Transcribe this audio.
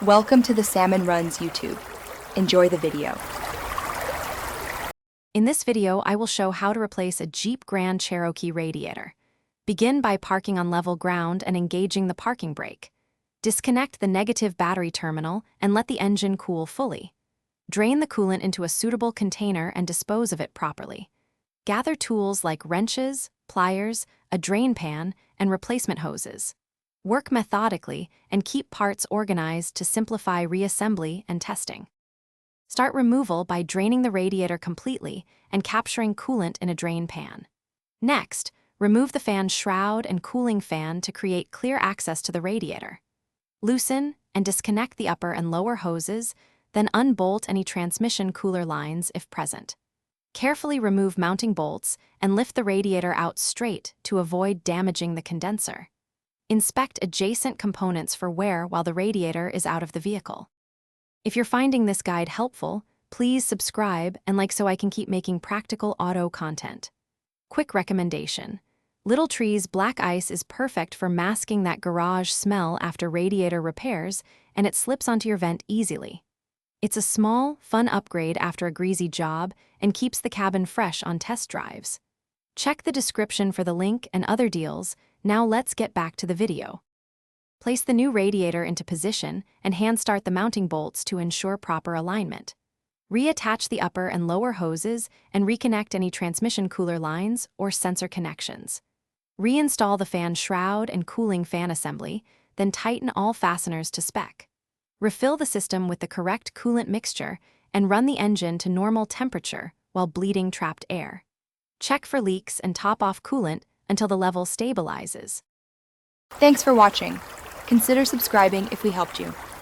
Welcome to the Salmon Runs YouTube. Enjoy the video. In this video, I will show how to replace a Jeep Grand Cherokee radiator. Begin by parking on level ground and engaging the parking brake. Disconnect the negative battery terminal and let the engine cool fully. Drain the coolant into a suitable container and dispose of it properly. Gather tools like wrenches, pliers, a drain pan, and replacement hoses. Work methodically and keep parts organized to simplify reassembly and testing. Start removal by draining the radiator completely and capturing coolant in a drain pan. Next, remove the fan shroud and cooling fan to create clear access to the radiator. Loosen and disconnect the upper and lower hoses, then unbolt any transmission cooler lines if present. Carefully remove mounting bolts and lift the radiator out straight to avoid damaging the condenser. Inspect adjacent components for wear while the radiator is out of the vehicle. If you're finding this guide helpful, please subscribe and like so I can keep making practical auto content. Quick recommendation: Little Tree's Black Ice is perfect for masking that garage smell after radiator repairs, and it slips onto your vent easily. It's a small, fun upgrade after a greasy job and keeps the cabin fresh on test drives. Check the description for the link and other deals. Now let's get back to the video. Place the new radiator into position and hand start the mounting bolts to ensure proper alignment. Reattach the upper and lower hoses and reconnect any transmission cooler lines or sensor connections. Reinstall the fan shroud and cooling fan assembly, then tighten all fasteners to spec. Refill the system with the correct coolant mixture and run the engine to normal temperature while bleeding trapped air. Check for leaks and top off coolant until the level stabilizes. Thanks for watching. Consider subscribing if we helped you.